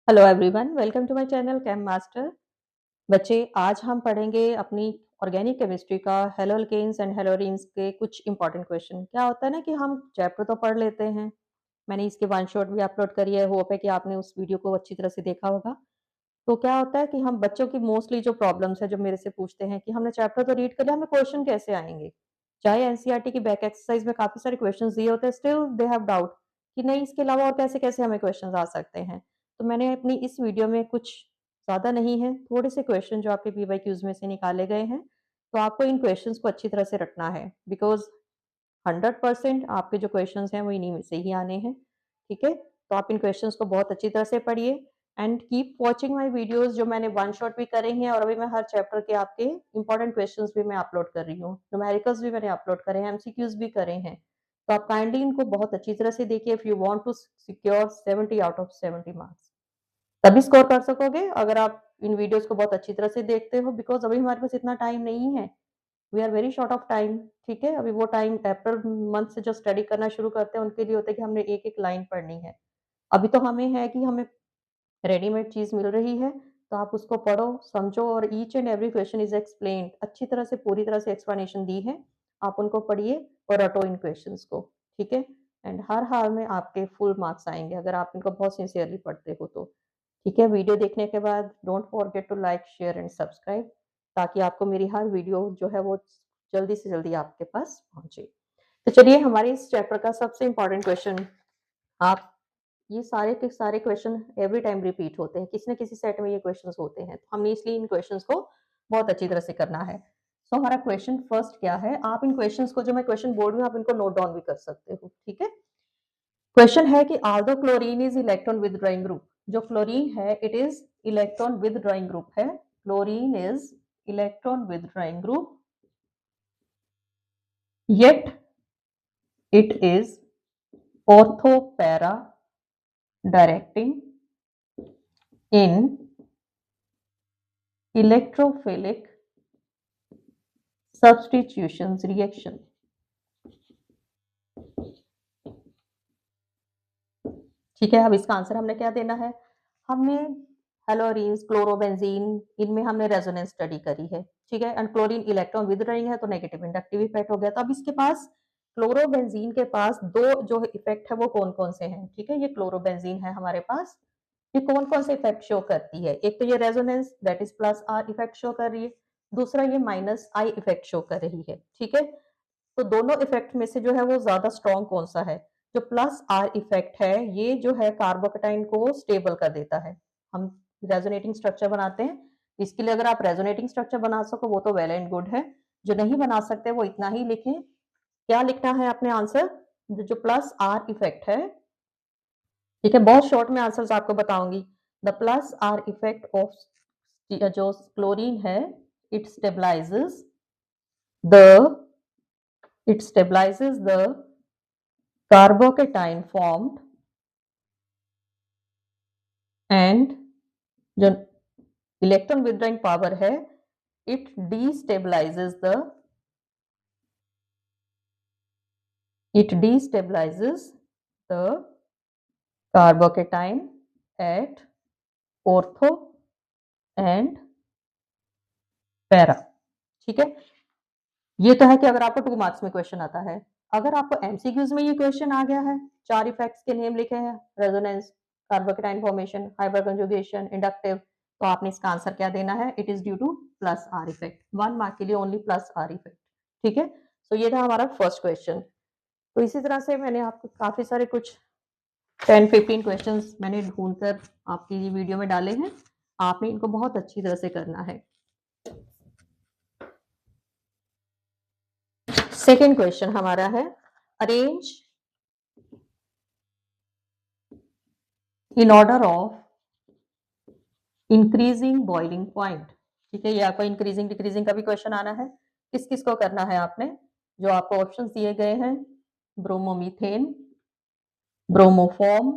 Hello everyone, welcome to my channel chem master. बच्चे, आज हम पढ़ेंगे अपनी ऑर्गेनिक केमिस्ट्री का हेलो अल्केन्स एंड हेलोरीन्स के कुछ इंपॉर्टेंट क्वेश्चन। क्या होता है ना कि हम चैप्टर तो पढ़ लेते हैं। मैंने इसकी वन शॉट भी अपलोड करी है, होप है कि आपने उस वीडियो को अच्छी तरह से देखा होगा। तो क्या होता है कि हम बच्चों की मोस्टली जो प्रॉब्लम्स है, जो मेरे से पूछते हैं कि हमने चैप्टर तो रीड कर लिया, हमें क्वेश्चन कैसे आएंगे। चाहे एनसीईआरटी की बैक एक्सरसाइज में काफी सारे क्वेश्चन दिए होते हैं, स्टिल दे हैव डाउट कि नहीं, इसके अलावा और कैसे कैसे हमें क्वेश्चन आ सकते हैं। तो मैंने अपनी इस वीडियो में कुछ ज़्यादा नहीं है, थोड़े से क्वेश्चन जो आपके पीवाईक्यूज में से निकाले गए हैं। तो आपको इन क्वेश्चंस को अच्छी तरह से रटना है, बिकॉज 100% आपके जो क्वेश्चंस हैं वो इन्हीं में से ही आने हैं। ठीक है, तो आप इन क्वेश्चंस को बहुत अच्छी तरह से पढ़िए and keep watching my videos, जो मैंने वन शॉट भी करे हैं और अभी मैं हर चैप्टर के आपके इंपॉर्टेंट क्वेश्चंस भी मैं अपलोड कर रही हूँ, न्यूमेरिकल्स भी मैंने अपलोड करे हैं, एमसीक्यूज भी करे हैं। तो आप काइंडली इनको बहुत अच्छी तरह से देखिए if you want to secure 70 out of 70 marks. तभी स्कोर कर सकोगे अगर आप इन वीडियोस को बहुत अच्छी तरह से देखते हो, बिकॉज अभी हमारे पास इतना टाइम नहीं है। We are very short of time. ठीक है, अभी वो टाइम अप्रैल मंथ से जो स्टडी करना शुरू करते हैं उनके लिए होता है कि हमने एक एक लाइन पढ़नी है। अभी तो हमें है कि हमें रेडीमेड चीज मिल रही है, तो आप उसको पढ़ो, समझो, और each and every question is explained, अच्छी तरह से पूरी तरह से एक्सप्लेनेशन दी है। आप उनको पढ़िए और रटो इन क्वेश्चंस को। ठीक है, एंड हर हाल में आपके फुल मार्क्स आएंगे अगर आप इनको बहुत सिंसियरली पढ़ते हो तो। ठीक है, वीडियो देखने के बाद don't forget to like, share and subscribe, ताकि आपको मेरी हर वीडियो जो है वो जल्दी से जल्दी आपके पास पहुंचे। तो चलिए, हमारे इस चैप्टर का सबसे इम्पोर्टेंट क्वेश्चन, आप ये सारे के सारे क्वेश्चन एवरी टाइम रिपीट होते हैं, किसी न किसी सेट में ये क्वेश्चंस होते हैं, तो हमने इसलिए इन क्वेश्चंस को बहुत अच्छी तरह से करना है। सो हमारा क्वेश्चन फर्स्ट क्या है, आप इन क्वेश्चंस को, जो मैं क्वेश्चन बोर्ड में, आप इनको नोट डाउन भी कर सकते हो। ठीक है, क्वेश्चन है कि although chlorine is electron withdrawing group, जो क्लोरीन है it is electron withdrawing group है, chlorine is electron withdrawing group, yet it is ortho para directing in electrophilic substitutions reaction। ठीक है, अब इसका आंसर हमने क्या देना है। हमने हेलोरीन्स, क्लोरोबेंजीन, इनमें हमने रेजोनेंस स्टडी करी है। ठीक है, एंड क्लोरीन इलेक्ट्रॉन विदड्रॉइंग है तो नेगेटिव इंडक्टिव इफेक्ट हो गया। तो अब इसके पास, क्लोरोबेंजीन के पास दो जो इफेक्ट है वो कौन कौन से हैं। ठीक है, ये क्लोरोबेंजीन है हमारे पास, ये कौन कौन से इफेक्ट शो करती है। एक तो ये resonance, that is plus are effect show कर रही है। दूसरा ये माइनस आई इफेक्ट शो कर रही है। ठीक है, तो दोनों इफेक्ट में से जो है वो ज्यादा स्ट्रॉन्ग कौन सा है। जो प्लस आर इफेक्ट है, ये जो है कार्बोकेटाइन को स्टेबल कर देता है। हम रेजोनेटिंग स्ट्रक्चर बनाते हैं, इसके लिए अगर आप रेजोनेटिंग स्ट्रक्चर बना सको वो तो वेल एंड गुड है। जो नहीं बना सकते वो इतना ही लिखें। क्या लिखना है अपने आंसर, जो प्लस आर इफेक्ट है। ठीक है, बहुत शॉर्ट में आंसर्स आपको बताऊंगी। The plus are effect of जो क्लोरीन है, it stabilises the it stabilizes the carbocation formed and जो इलेक्ट्रॉन विदड्रॉइंग पावर है, it destabilizes the it destabilizes the carbocation at ortho and para। ठीक है, ये तो है कि अगर आपको 2 मार्क्स में क्वेश्चन आता है। अगर आपको एमसीक्यूज में ये क्वेश्चन आ गया है, 4 इफेक्ट्स के नेम लिखे हैं, resonance, carbocation formation, hyper conjugation, inductive, तो आपने इसका आंसर क्या देना है, it is due two plus are effect. 1 mark के लिए ओनली प्लस आर इफेक्ट। ठीक है, तो ये था हमारा फर्स्ट क्वेश्चन। तो इसी तरह से मैंने आपको काफी सारे कुछ 10-15 क्वेश्चंस मैंने ढूंढकर आपकी वीडियो में डाले हैं, आपने इनको बहुत अच्छी तरह से करना है। सेकेंड क्वेश्चन हमारा है, arrange in order of increasing boiling point. ठीक है, ये आपको इंक्रीजिंग डिक्रीजिंग का भी क्वेश्चन आना है। किस किस को करना है आपने, जो आपको ऑप्शंस दिए गए हैं, ब्रोमोमीथेन, ब्रोमोफॉर्म,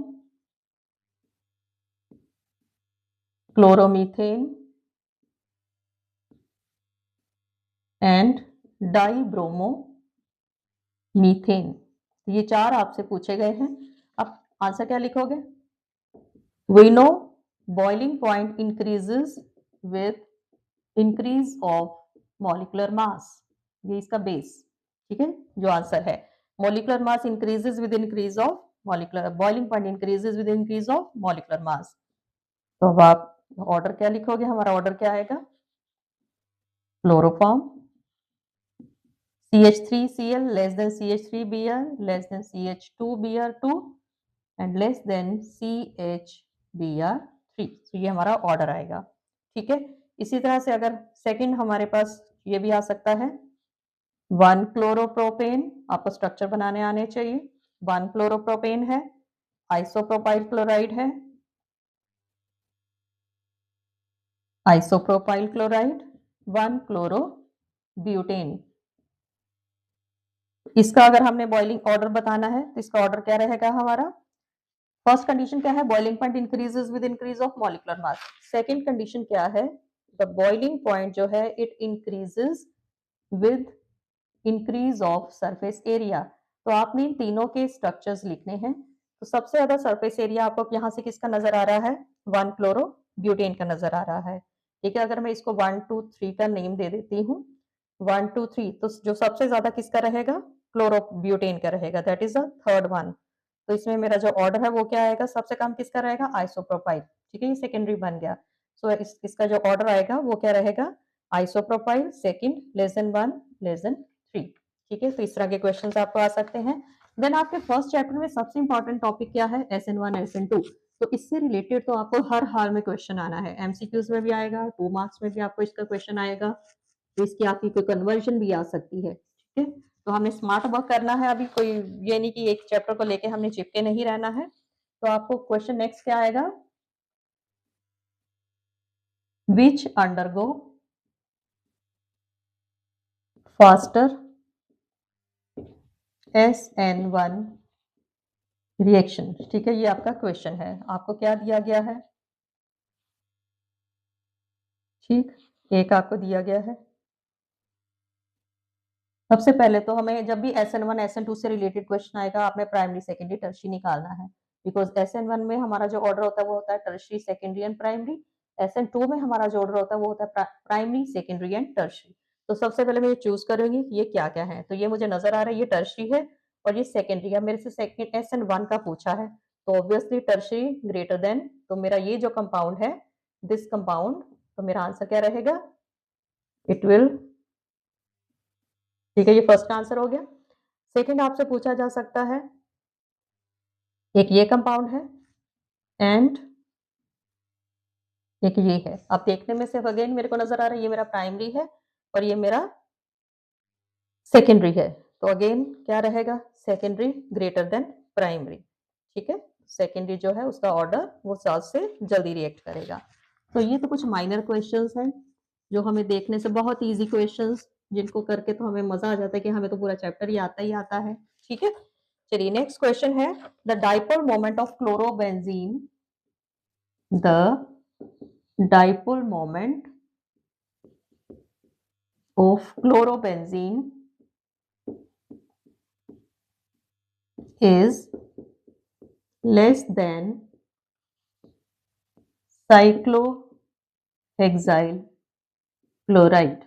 क्लोरोमीथेन एंड डाईब्रोमोमीथेन। ये 4 आपसे पूछे गए हैं। अब आंसर क्या लिखोगे, we know boiling point increases with increase of molecular mass, ये इसका बेस, ठीक है, जो आंसर है। Molecular mass increases with increase of molecular, boiling point increases with increase of molecular mass. तो अब आप ऑर्डर क्या लिखोगे, हमारा ऑर्डर क्या आएगा, chloroform CH3Cl less than CH3Br less than CH2Br2 and less than CHBr3। तो ये हमारा ऑर्डर आएगा, ठीक है। इसी तरह से अगर सेकंड हमारे पास ये भी आ सकता है, 1 क्लोरोप्रोपेन, आपको स्ट्रक्चर बनाने आने चाहिए। 1 क्लोरोप्रोपेन है, आइसोप्रोपाइल क्लोराइड है, आइसोप्रोपाइल क्लोराइड, 1 क्लोरोब्यूटेन। इसका अगर हमने बॉइलिंग ऑर्डर बताना है तो इसका ऑर्डर क्या रहेगा हमारा, फर्स्ट कंडीशन क्या है, boiling point increases with increase of molecular mass. Second condition क्या है, द बॉइलिंग पॉइंट जो है it increases with increase of surface area. तो आपने इन तीनों के स्ट्रक्चर्स लिखने हैं। तो सबसे ज्यादा सरफेस एरिया आपको यहाँ से किसका नजर आ रहा है, 1 क्लोरो ब्यूटेन का नजर आ रहा है, ठीक है। अगर मैं इसको 1 2 3 का नेम दे देती हूँ, 1 2 3, तो जो सबसे ज्यादा किसका रहेगा, क्लोरोब्यूटेन का रहेगा, that is the third one. तो इसमें मेरा जो ऑर्डर है वो क्या आएगा, सबसे कम किसका रहेगा, आइसोप्रोपाइल, ठीक है, ये सेकेंडरी बन गया। सो इसका जो ऑर्डर आएगा वो क्या रहेगा, isopropyl, second, less than 1, less than 3, ठीक है। तो इस तरह के क्वेश्चंस आपको आ सकते हैं। देन आपके फर्स्ट चैप्टर में सबसे इंपॉर्टेंट टॉपिक क्या है, SN1 SN2। तो इससे रिलेटेड तो आपको हर हाल में क्वेश्चन आना है, MCQs में भी आएगा, 2 मार्क्स में भी आपको इसका क्वेश्चन आएगा, तो इसकी आपकी कोई कन्वर्जन भी आ सकती है, ठीक है। तो हमने स्मार्ट वर्क करना है, अभी कोई ये नहीं कि एक चैप्टर को लेके हमने चिपके नहीं रहना है। तो आपको क्वेश्चन नेक्स्ट क्या आएगा, विच अंडरगो फास्टर SN1 रिएक्शन, ठीक है, ये आपका क्वेश्चन है। आपको क्या दिया गया है, ठीक, एक आपको दिया गया है। सबसे पहले तो हमें जब भी SN1 SN2 से रिलेटेड क्वेश्चन आएगा, आपने प्राइमरी सेकेंडरी टर्शियरी निकालना है, बिकॉज SN1 में हमारा जो ऑर्डर होता है वो होता है tertiary secondary and primary. SN2 में हमारा जो ऑर्डर होता है वो होता है प्राइमरी सेकेंडरी एंड टर्शियरी। तो सबसे पहले मैं ये चूज करूंगी ये क्या क्या है, तो ये मुझे नजर आ रहा है ये टर्शियरी है और ये सेकेंडरी है। मेरे से सेकेंड SN1 का पूछा है, तो ऑब्वियसली टर्शियरी ग्रेटर देन, तो मेरा ये जो कंपाउंड है, दिस कंपाउंड, तो मेरा आंसर क्या रहेगा, इट विल, ठीक है, ये फर्स्ट आंसर हो गया। सेकंड आपसे पूछा जा सकता है, एक ये कंपाउंड है एंड एक ये है। अब देखने में सिर्फ अगेन मेरे को नजर आ रहा है ये मेरा प्राइमरी है और ये मेरा सेकेंडरी है, तो अगेन क्या रहेगा, सेकेंडरी ग्रेटर देन प्राइमरी, ठीक है। सेकेंडरी जो है उसका ऑर्डर वो ज्यादा से जल्दी रिएक्ट करेगा। तो ये तो कुछ माइनर क्वेश्चंस हैं जो हमें देखने से बहुत इजी क्वेश्चंस, जिनको करके तो हमें मजा आ जाता है कि हमें तो पूरा चैप्टर ही आता है, ठीक है। चलिए नेक्स्ट क्वेश्चन है, the dipole moment of chlorobenzene, the dipole moment of chlorobenzene is less than cyclohexyl chloride,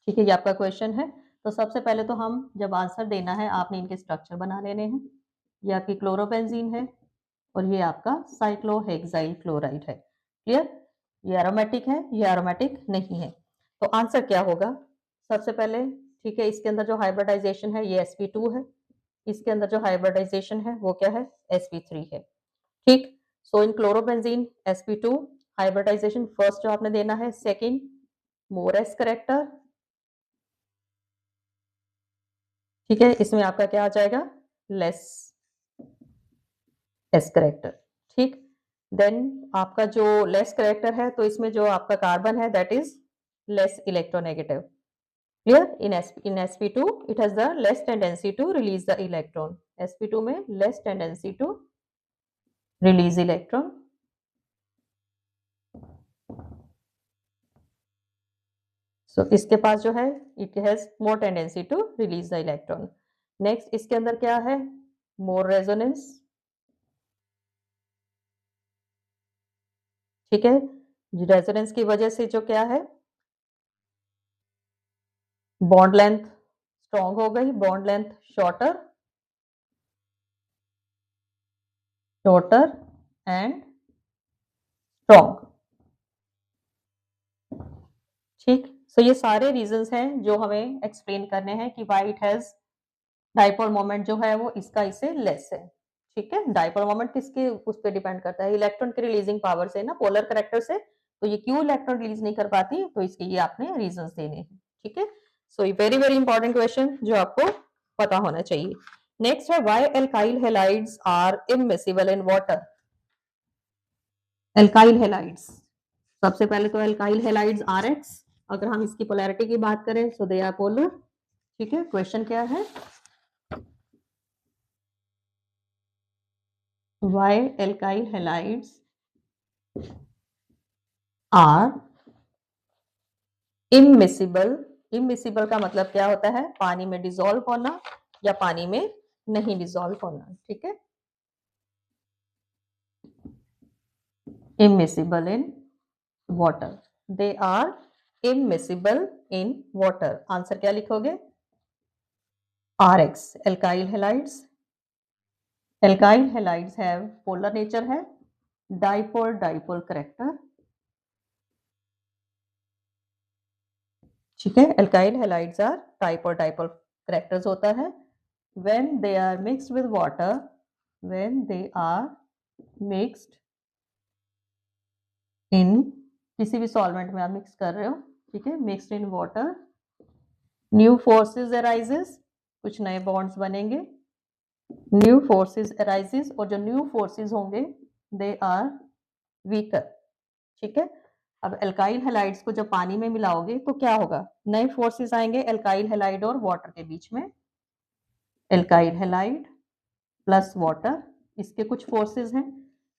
ठीक है, ये आपका क्वेश्चन है। तो सबसे पहले तो हम जब आंसर देना है आपने इनके स्ट्रक्चर बना लेने हैं। ये आपकी क्लोरोबेंजीन है और ये आपका साइक्लोहेक्साइल क्लोराइड है, क्लियर। ये एरोमेटिक है, ये एरोमेटिक नहीं है। तो आंसर क्या होगा, सबसे पहले, ठीक है, इसके अंदर जो हाइब्रिडाइजेशन है ये sp2 है, इसके अंदर जो हाइब्रिडाइजेशन है वो क्या है, sp3 है, ठीक। सो इन क्लोरोबेंजीन sp2 हाइब्रिडाइजेशन फर्स्ट जो आपने देना है, सेकंड मोरेस करेक्टर, ठीक है, इसमें आपका क्या आ जाएगा, लेस एस करेक्टर, ठीक। देन आपका जो लेस करेक्टर है तो इसमें जो आपका कार्बन है that is less electronegative, clear. In sp2 it has the less tendency to release the electron, sp2 में less tendency to release electron, सो इसके पास जो है it has more tendency to release the electron. Next इसके अंदर क्या है, मोर resonance, ठीक है? रेजोनेंस की वजह से जो क्या है, बॉन्ड लेंथ स्ट्रॉन्ग हो गई, bond length shorter, shorter and strong. ठीक, सो ये सारे रीजंस हैं जो हमें एक्सप्लेन करने हैं कि why it has dipole moment जो है वो इसका इससे लेस है। ठीक है, डाइपोल मोमेंट किसके उस पे डिपेंड करता है, इलेक्ट्रॉन के रिलीजिंग पावर से ना, पोलर कैरेक्टर से। तो ये क्यों इलेक्ट्रॉन रिलीज नहीं कर पाती, तो इसके ये आपने रीजंस देने हैं। ठीक है, सो ये वेरी वेरी इंपॉर्टेंट क्वेश्चन जो आपको पता होना चाहिए। नेक्स्ट है why alkyl halides are immiscible in water. Alkyl halides, सबसे पहले तो एल्काइल हैलाइड्स आर एक्स, अगर हम इसकी पोलैरिटी की बात करें सो दे आर पोलर। ठीक है, क्वेश्चन क्या है, why alkyl halides are immiscible. Immiscible का मतलब क्या होता है, पानी में डिसॉल्व होना या पानी में नहीं डिसॉल्व होना। ठीक है, immiscible in water, they are immiscible in water. Answer क्या लिखोगे, R X. Alkyl halides, alkyl halides have polar nature है, डाइपोल डाइपोल करेक्टर। ठीक है, alkyl halides are dipole dipole characters होता है when they are mixed with water, when they are mixed in, किसी भी solvent में आप मिक्स कर रहे हो, ठीक है, mixed in water, new forces arises, कुछ नए बॉन्ड्स बनेंगे, न्यू फोर्सेस अराइजेस, और जो न्यू फोर्सेस होंगे दे आर वीकर। ठीक है, अब एल्काइल हैलाइड्स को जब पानी में मिलाओगे तो क्या होगा, नए फोर्सेस आएंगे एल्काइल हैलाइड और वाटर के बीच में। एल्काइल हैलाइड प्लस वाटर, इसके कुछ फोर्सेस हैं,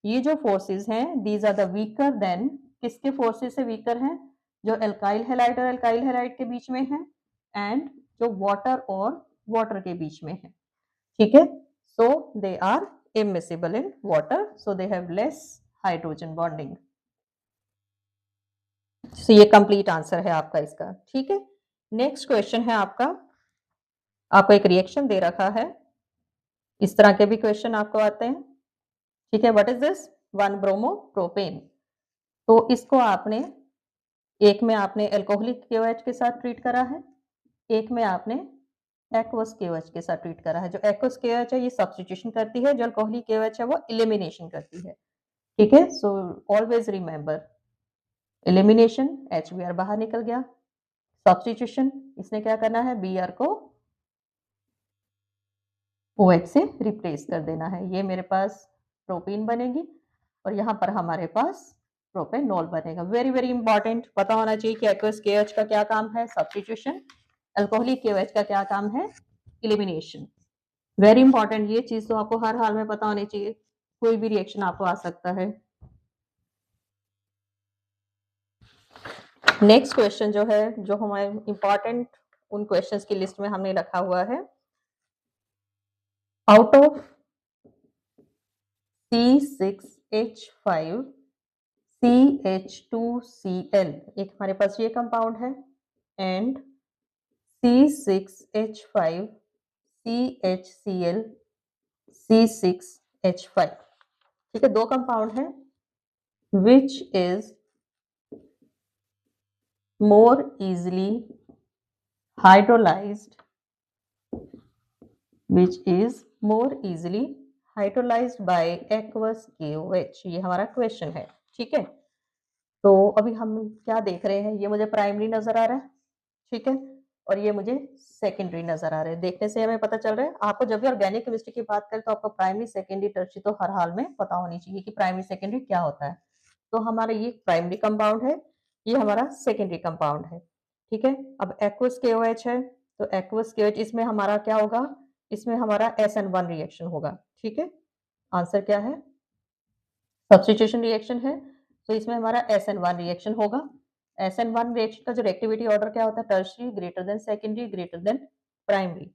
ये जो फोर्सेस हैं these are the weaker than, किसके फोर्सेस से वीकर हैं, जो एल्काइल हैलाइड और एल्काइल हैलाइड के बीच में है, एंड जो वाटर और वाटर के बीच में है। ठीक है, so they are immiscible in water, so they have less hydrogen bonding. So ये कंप्लीट आंसर है आपका इसका। ठीक है, नेक्स्ट क्वेश्चन है आपका, आपको एक रिएक्शन दे रखा है, इस तरह के भी क्वेश्चन आपको आते हैं। ठीक है, what is this, 1 bromo propane. तो इसको आपने, एक में आपने एल्कोहलिक KOH के साथ ट्रीट करा है, एक में आपने एक्वस KOH के साथ ट्रीट करा है। जो एक्वस KOH है ये सब्स्टिट्यूशन करती है, जो अल्कोहलिक KOH है वो एलिमिनेशन करती है। ठीक है, so always remember, elimination HBr बाहर निकल गया, सब्स्टिट्यूशन इसने क्या करना है, Br को OH से रिप्लेस कर देना है। ये मेरे पास प्रोपीन बनेगी और यहाँ पर हमारे पास प्रोपेनॉल बनेगा। वेरी वेरी इंपॉर्टेंट, पता होना चाहिए कि एक्वस KOH का क्या काम है, सब्स्टिट्यूशन, अल्कोहलिक KOH का क्या काम है, एलिमिनेशन। वेरी इंपॉर्टेंट, ये चीज तो आपको हर हाल में पता होनी चाहिए, कोई भी रिएक्शन आपको आ सकता है। नेक्स्ट क्वेश्चन जो है, जो हमारे इंपॉर्टेंट उन क्वेश्चंस की लिस्ट में हमने रखा हुआ है, आउट ऑफ C6H5 CH2Cl, एक हमारे पास ये कंपाउंड है, एंड C6H5 CHCl C6H5। ठीक है, दो कंपाउंड है, which is more easily hydrolysed, which is more easily hydrolyzed by aqueous KOH। ये हमारा क्वेश्चन है। ठीक है, तो अभी हम क्या देख रहे हैं, ये मुझे प्राइमरी नजर आ रहा है, ठीक है, और ये मुझे सेकेंडरी नजर आ रहा है। देखने से हमें पता चल रहा है, आपको जब भी ऑर्गेनिक केमिस्ट्री की बात करें तो आपको प्राइमरी सेकेंडरी टर्शियरी तो हर हाल में पता होनी चाहिए कि प्राइमरी सेकेंडरी क्या होता है। तो हमारा ये प्राइमरी कंपाउंड है, ये हमारा सेकेंडरी कंपाउंड है। ठीक है, अब एक्वस KOH है, तो एक्वस KOH इसमें हमारा क्या होगा, इसमें हमारा SN1 रिएक्शन होगा। ठीक है, आंसर क्या है, सब्स्टिट्यूशन रिएक्शन है, तो इसमें हमारा SN1 रिएक्शन होगा। SN1 रिएक्शन का जो रिएक्टिविटी ऑर्डर क्या होता है, tertiary greater than secondary greater than primary.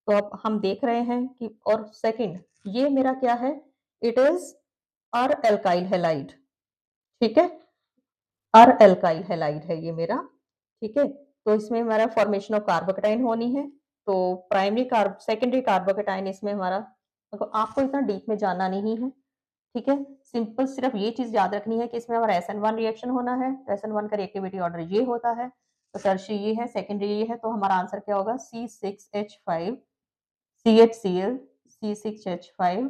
तो अब हम देख रहे हैं कि, और सेकंड ये मेरा क्या है, it is uh alkyl halide. ठीक है। अर एल्काइल हैलाइड है ये मेरा, ठीक है। तो इसमें हमारा फॉर्मेशन ऑफ कार्बोकेटाइन होनी है, तो प्राइमरी कार्ब सेकेंडरी कार्बोकेटाइन इसमें हमारा, देखो आपको इतना डीप में जाना नहीं है, ठीक है। सिंपल सिर्फ ये चीज याद रखनी है कि इसमें हमारा SN1 रिएक्शन होना है, तो SN1 का रिएक्टिविटी ऑर्डर ये होता है, तो टर्शियरी ये है, सेकेंडरी ये है, तो हमारा आंसर क्या होगा, C6H5 CHCl C6H5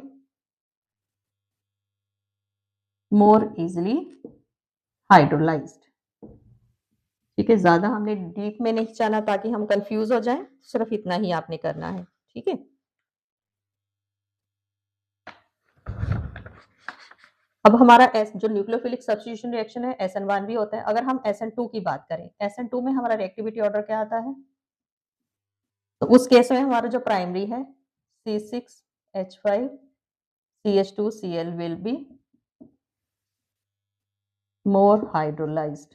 more easily hydrolyzed। ठीक है, ज्यादा हमने डीप में नहीं जाना ताकि हम कंफ्यूज हो जाएं, सिर्फ इतना ही आपने करना है, ठीक है। अब हमारा जो न्यूक्लियोफिलिक सब्स्टिट्यूशन रिएक्शन है SN1 भी होता है। अगर हम SN2 की बात करें, SN2 में हमारा रिएक्टिविटी ऑर्डर क्या आता है, तो उस केस में हमारा जो प्राइमरी है C6H5 CH2Cl will be more hydrolyzed।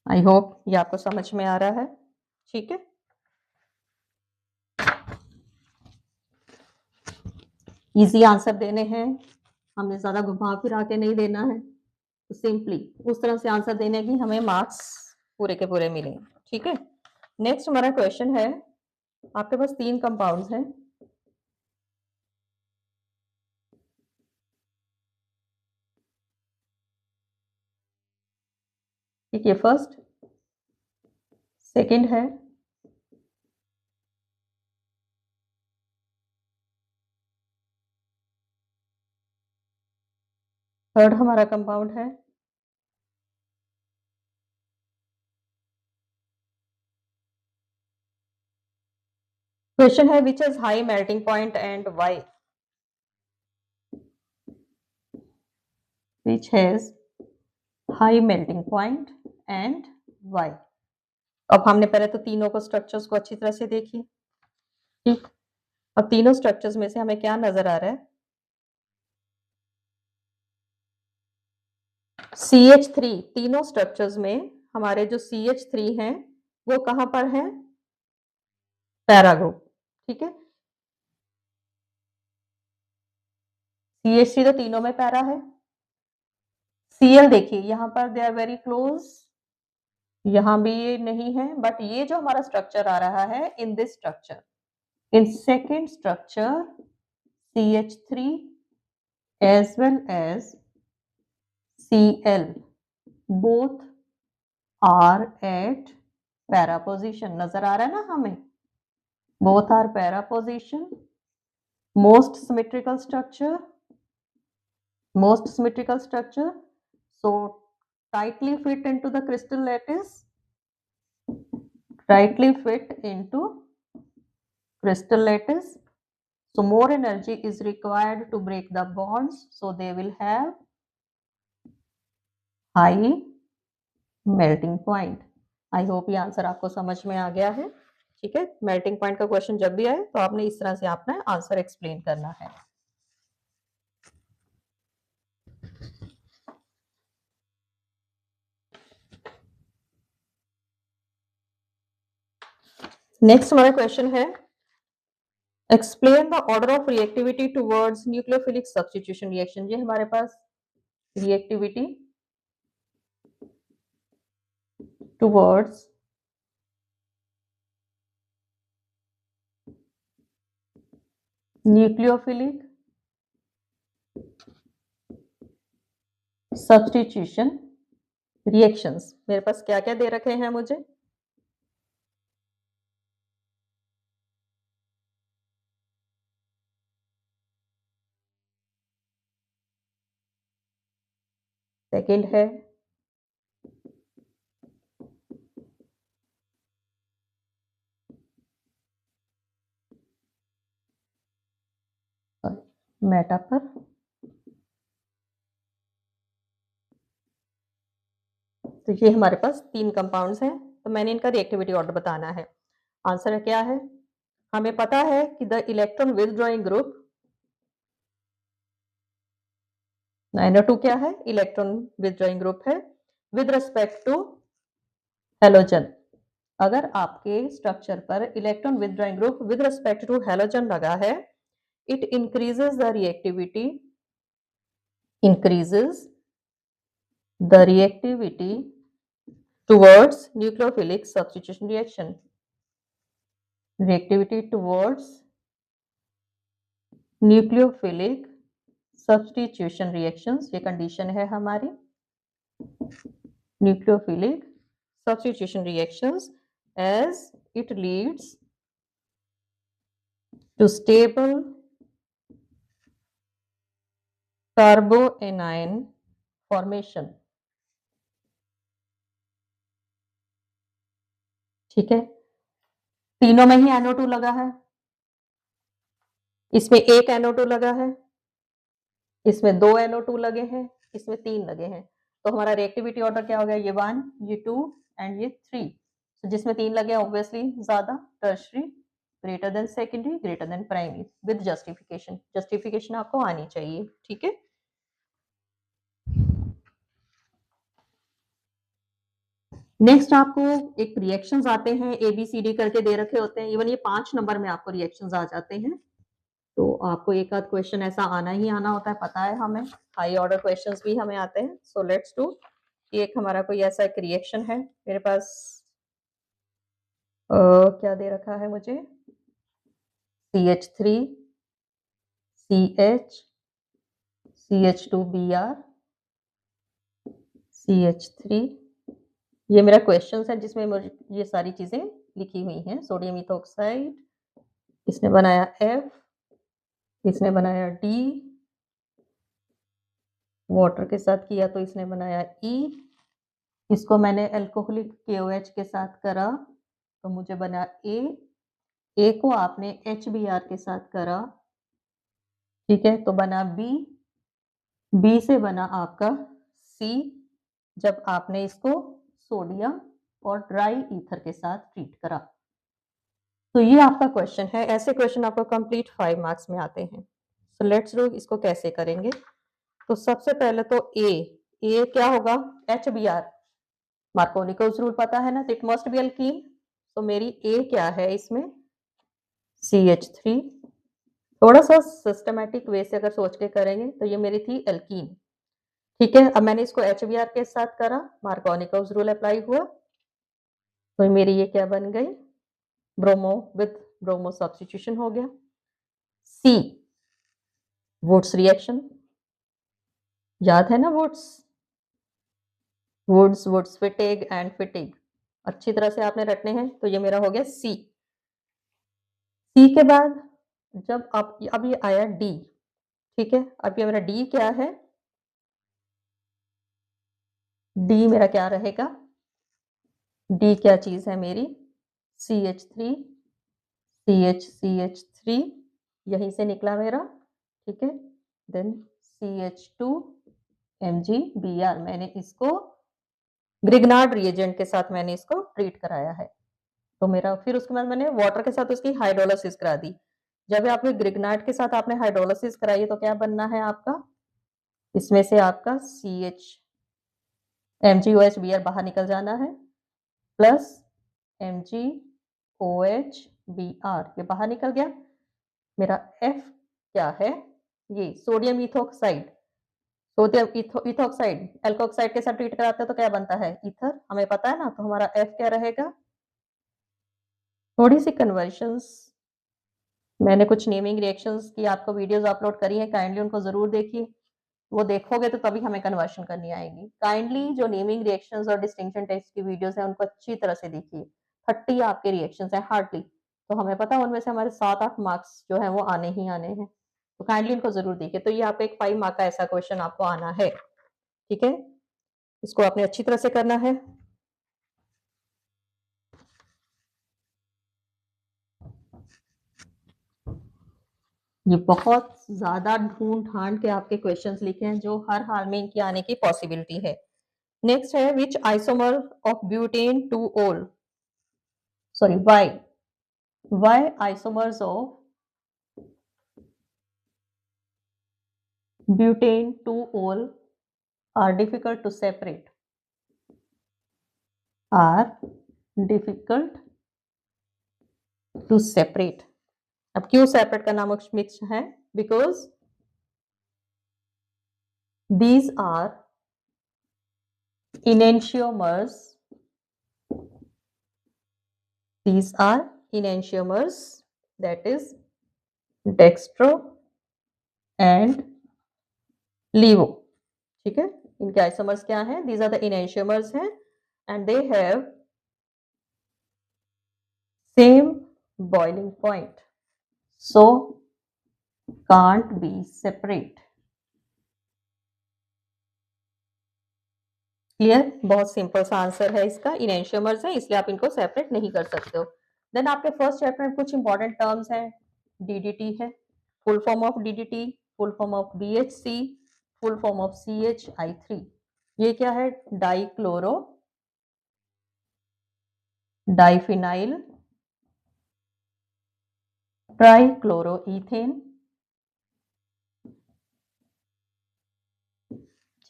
I hope ये आपको समझ में आ रहा है, ठीक है। इजी आंसर देने हैं, हमने ज्यादा घुमा फिरा के नहीं देना है, तो सिंपली उस तरह से आंसर देने की हमें मार्क्स पूरे के पूरे मिले, ठीक है। नेक्स्ट हमारा क्वेश्चन है, आपके पास 3 कंपाउंड्स हैं, ठीक है। फर्स्ट, सेकंड है, थर्ड हमारा कंपाउंड है, क्वेश्चन है which is high melting point and why, which has high melting point and why. अब हमने पहले तो तीनों को स्ट्रक्चर्स को अच्छी तरह से देखिए, ठीक। अब तीनों स्ट्रक्चर्स में से हमें क्या नजर आ रहा है, CH3, तीनों स्ट्रक्चर्स में हमारे जो CH3 हैं वो कहां पर है, पैरा ग्रुप, ठीक है। CH3 तो तीनों में पैरा है, Cl देखिए यहां पर दे आर वेरी क्लोज, यहां भी ये नहीं है, बट ये जो हमारा स्ट्रक्चर आ रहा है in this structure, in second structure CH3 as well as Cl both are at para position, नजर आ रहा है ना हमें, both are para position, most symmetrical structure, so tightly fit into the crystal lattice, so more energy is required to break the bonds, so they will have high melting point. I hope ये answer आपको समझ में आ गया है, ठीक है। Melting point का क्वेश्चन जब भी आए तो आपने इस तरह से अपना आंसर एक्सप्लेन करना है। नेक्स्ट हमारा क्वेश्चन है, explain the order of reactivity towards nucleophilic substitution reaction. ये हमारे पास reactivity towards nucleophilic substitution reactions, मेरे पास क्या क्या दे रखे हैं मुझे, सेकेंड है मेटा पर, तो ये हमारे पास 3 कंपाउंड्स हैं, तो मैंने इनका रिएक्टिविटी ऑर्डर बताना है। आंसर क्या है, हमें पता है कि the electron withdrawing group, NO2 क्या है, इलेक्ट्रॉन विथड्रॉइंग ग्रुप है विद रिस्पेक्ट टू हेलोजन। अगर आपके स्ट्रक्चर पर electron withdrawing group with respect to halogen लगा है, it increases the reactivity increases the reactivity towards nucleophilic substitution reaction. Reactivity towards nucleophilic substitution reactions, ये condition है हमारी nucleophilic substitution reactions, as it leads to stable carbanion formation. ठीक है, तीनों में ही NO2 लगा है, इसमें एक NO2 लगा है, इसमें 2 NO2 लगे हैं, इसमें 3 लगे हैं, तो हमारा रिएक्टिविटी ऑर्डर क्या हो गया, ये 1, ये 2 एंड ये 3। तो जिसमें 3 लगे ऑब्वियसली ज्यादा, tertiary greater than secondary greater than primary, with justification. Justification आपको आनी चाहिए। ठीक है, नेक्स्ट आपको एक रिएक्शंस आते हैं, ABCD करके दे रखे होते हैं, इवन ये 5 नंबर में आपको रिएक्शंस आ जाते हैं, तो आपको एक आध क्वेश्चन ऐसा आना ही आना होता है, पता है हमें, हाई ऑर्डर क्वेश्चंस भी हमें आते हैं। सो लेट्स डू, एक हमारा कोई ऐसा एक रिएक्शन है मेरे पास, क्या दे रखा है मुझे, CH3 CH CH2Br CH3, ये मेरा क्वेश्चन है जिसमें मुझे ये सारी चीजें लिखी हुई हैं। सोडियम इथोक्साइड, इसने बनाया F, इसने बनाया D, वाटर के साथ किया तो इसने बनाया E, इसको मैंने अल्कोहलिक KOH के साथ करा तो मुझे बना A को आपने HBr के साथ करा, ठीक है, तो बना B से बना आपका C, जब आपने इसको सोडियम और ड्राई ईथर के साथ ट्रीट करा। तो ये आपका क्वेश्चन है, ऐसे क्वेश्चन आपको कंप्लीट 5 मार्क्स में आते हैं। सो लेट्स डू, इसको कैसे करेंगे। तो सबसे पहले तो ए क्या होगा, HBr, मार्कोनिकोस रूल पता है ना, इट मस्ट बी अल्कीन। तो मेरी ए क्या है इसमें, CH3। थोड़ा सा सिस्टमैटिक वे से अगर सोच के करेंगे तो ये मेरी थी एल्कीन। ठीक है, अब मैंने इसको HBr के साथ करा, मार्कोनिकोस रूल अप्लाई हुआ, तो मेरी ये क्या बन गई, ब्रोमो विद ब्रोमो सब्स्टिट्यूशन हो गया। C, वुड्स रिएक्शन, याद है ना, वुड्स फिटिग एंड फिटिग, अच्छी तरह से आपने रटने हैं। तो ये मेरा हो गया C के बाद जब आप अब ये आया D, ठीक है, अब ये मेरा D क्या है, D मेरा क्या रहेगा, D क्या चीज है मेरी, CH3 CH3, यहीं से निकला मेरा, ठीक है, देन CH2 MgBr, मैंने इसको ग्रिग्नार्ड रिएजेंट के साथ मैंने इसको ट्रीट कराया है। तो मेरा फिर उसके बाद मैंने वाटर के साथ उसकी हाइड्रोलिसिस करा दी। जब आपने ग्रिग्नार्ड के साथ आपने हाइड्रोलिसिस कराई तो क्या बनना है आपका, इसमें से आपका CH MgOHBr बाहर निकल जाना है, प्लस MgOHBr ये बाहर निकल गया। मेरा F क्या है, ये sodium ethoxide, sodium ethoxide alkoxide के साथ ट्रीट कराते हैं तो क्या बनता है, ईथर, हमें पता है ना। तो हमारा F क्या रहेगा, थोड़ी सी कन्वर्शंस, मैंने कुछ नेमिंग रिएक्शंस की आपको वीडियोस अपलोड करी हैं, काइंडली उनको जरूर देखिए, वो देखोगे तो तभी हमें कन्वर्शन करनी आएगी। काइंडली जो नेमिंग रिएक्शंस और डिस्टिंक्शन टेस्ट की वीडियोस हैं उनको अच्छी तरह से देखिए, 30 आपके रिएक्शंस हैं हार्डली, तो हमें पता है उनमें से हमारे 7-8 मार्क्स जो है वो आने ही आने हैं, तो काइंडली इनको जरूर देखिए। तो ये आप एक 5 मार्क का ऐसा क्वेश्चन आपको आना है, ठीक है, इसको आपने अच्छी तरह से करना है। ये बहुत ज्यादा ढूंढ ढांड के आपके क्वेश्चंस लिखे हैं जो हर हाल में इनकी आने की पॉसिबिलिटी है। नेक्स्ट है which isomer of butane two ol, sorry why isomers of butane two ol are difficult to separate, अब क्यों सेपरेट करना मुश्किल है, because These are enantiomers. These are enantiomers, that is dextro and laevo. ठीक है, इनके isomers क्या हैं? दीज आर द इनैंशियोमर्स हैं and they have same boiling point, so can't be separate. Clear? बहुत सिंपल सा आंसर है इसका. इनैंशियोमर्स है इसलिए आप इनको सेपरेट नहीं कर सकते हो. देन आपके फर्स्ट चैप्टर में कुछ इंपॉर्टेंट टर्म्स हैं. डीडीटी है, full form of DDT, full form of BHC, full form of CHI3. ये क्या है? Dichloro diphenyl trichloroethane.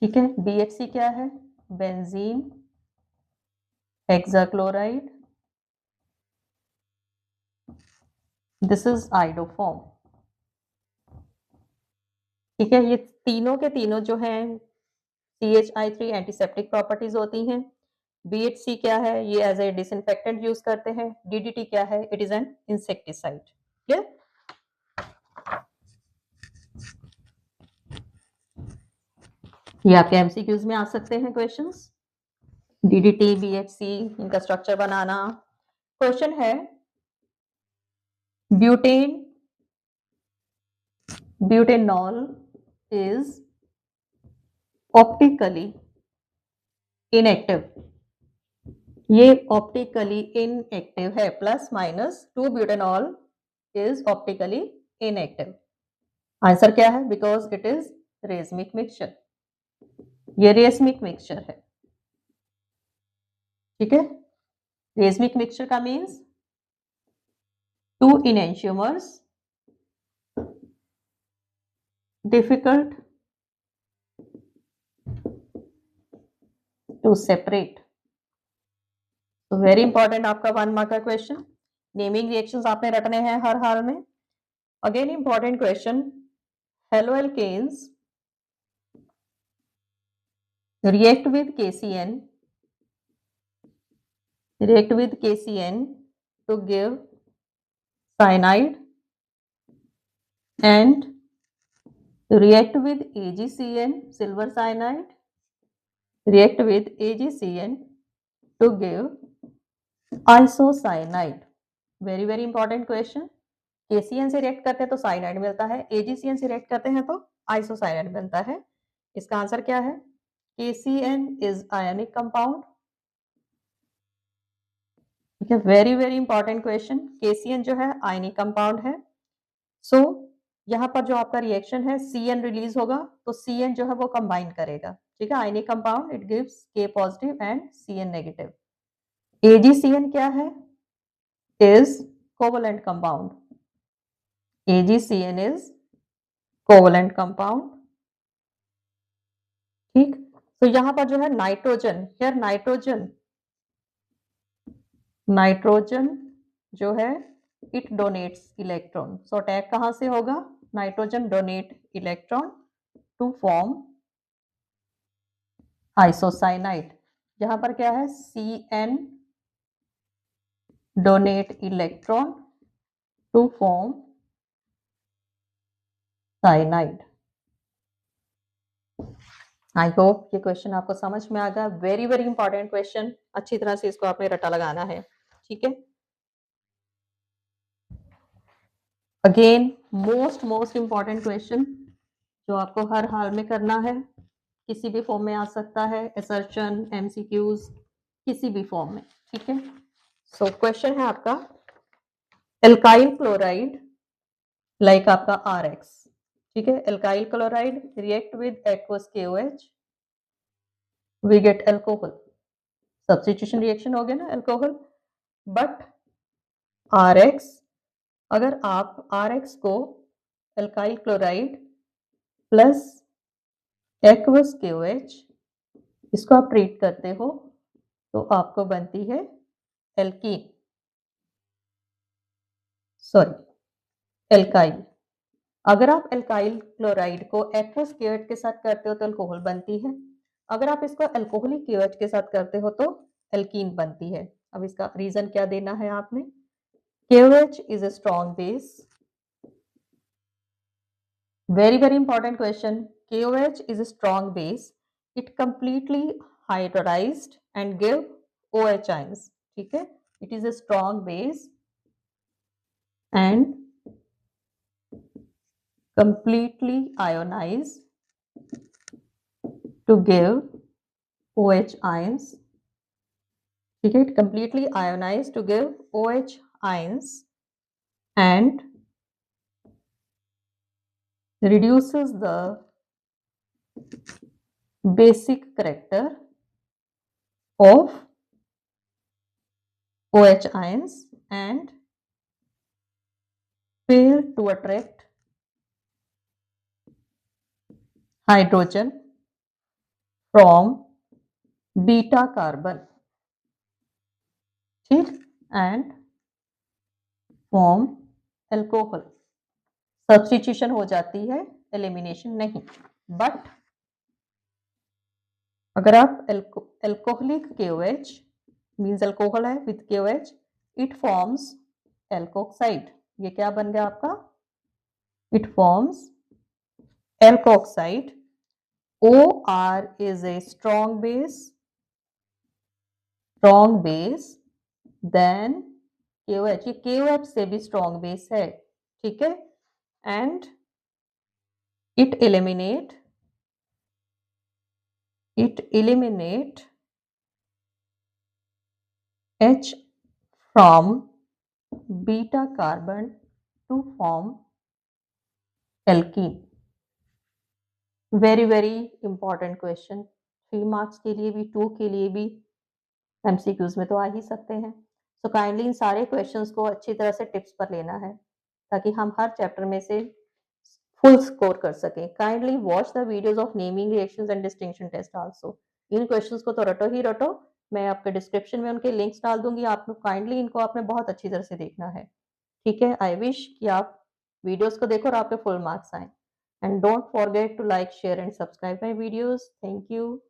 ठीक है. BHC क्या है? Benzene hexachloride. This is iodoform. ठीक है, ये तीनों के तीनों जो हैं CHI3 एंटीसेप्टिक प्रॉपर्टीज होती हैं. BHC क्या है? ये एज ए डिसइंफेक्टेंट यूज करते हैं. DDT क्या है? It is an insecticide. Clear? ये आपके MCQs में आ सकते हैं क्वेश्चंस. DDT, BHC, इनका स्ट्रक्चर बनाना. क्वेश्चन है ब्यूटेनॉल इज ऑप्टिकली इनएक्टिव. ये ऑप्टिकली इनएक्टिव है. Plus minus 2 butanol is optically inactive. Answer क्या है? Because it is racemic mixture. ये रेसमिक मिक्सचर है. ठीक है. रेसमिक मिक्सचर का means 2 enantiomers difficult to separate. तो वेरी इंपॉर्टेंट आपका 1 मार्क का क्वेश्चन. नेमिंग रिएक्शंस आपने रटने हैं हर हाल में. Again important question. Haloalkanes react with KCN to give cyanide and react with AgCN, silver cyanide, react with AgCN to give isocyanide. Very very important question. KCN से react करते हैं तो cyanide मिलता है, AgCN से रिएक्ट करते हैं तो आइसोसाइनाइड मिलता है. इसका आंसर क्या है? KCN is ionic compound. ठीक है, very very important question. KCN जो है आयनिक कंपाउंड है. सो यहाँ पर जो आपका रिएक्शन है CN रिलीज होगा तो CN जो है वो कंबाइन करेगा. ठीक है, ionic compound it gives K positive and CN negative. AgCN क्या है? Is covalent compound. AgCN is covalent compound. ठीक. तो यहाँ पर जो है नाइट्रोजन, हियर नाइट्रोजन जो है it donates electron. So attack कहां से होगा? Nitrogen donate electron to form isocyanide. यहाँ पर क्या है? CN donate electron to form cyanide. I hope ये क्वेश्चन आपको समझ में आ गया. Very very important question. अच्छी तरह से इसको आपने रटा लगाना है. ठीक है. अगेन मोस्ट इंपॉर्टेंट क्वेश्चन जो आपको हर हाल में करना है. किसी भी फॉर्म में आ सकता है, असर्शन, MCQs, किसी भी फॉर्म में. ठीक है. सो क्वेश्चन है आपका एल्काइल क्लोराइड लाइक आपका RX. ठीक है. Alkyl chloride react with aqueous KOH, we get alcohol. Substitution reaction हो गया ना, एल्कोहल. बट RX, अगर आप RX को alkyl chloride plus aqueous KOH इसको आप ट्रीट करते हो तो आपको बनती है एल्कीन, सॉरी एल्काइल. अगर आप एल्काइल क्लोराइड को एक्वस KOH के साथ करते हो तो अल्कोहल बनती है। अगर आप इसको अल्कोहलिक KOH के साथ करते हो तो एल्कीन बनती है। अब इसका रीजन क्या देना है आपने? KOH is a strong base. Very, very important question. KOH is a strong base. It completely hydrolyzed and give OH ions. ठीक है? It is a strong base and completely ionized to give OH ions. ठीक है? It completely ionized to give OH ions and reduces the basic character of OH ions and fail to attract hydrogen from beta carbon, ठीक, and form alcohol. Substitution हो जाती है, elimination नहीं। But अगर आप alcoholic KOH means alcohol है with KOH, it forms alkoxide. ये क्या बन गया आपका? It forms alkoxide. OR is a strong base then KOH, ये KOH से भी स्ट्रॉन्ग बेस है, ठीक है, and it eliminate H from beta carbon to form alkene. Very very important question, 3 marks के लिए भी, 2 के लिए भी, MCQs में तो आ ही सकते हैं। सो काइंडली इन सारे क्वेश्चंस को अच्छी तरह से टिप्स पर लेना है ताकि हम हर चैप्टर में से फुल स्कोर कर सकें। Kindly watch the videos of naming, reactions and distinction test also. इन क्वेश्चंस को तो रटो ही रटो, मैं आपके डिस्क्रिप्शन में उनके लिंक्स डाल दूंगी, आप लोग काइंडली इनको आपने बहुत अच्छी तरह से देखना है, ठीक है। आई विश कि आप वीडियोस को देखो और आपके फुल मार्क्स आए, and don't forget to like, share and subscribe my videos. Thank you.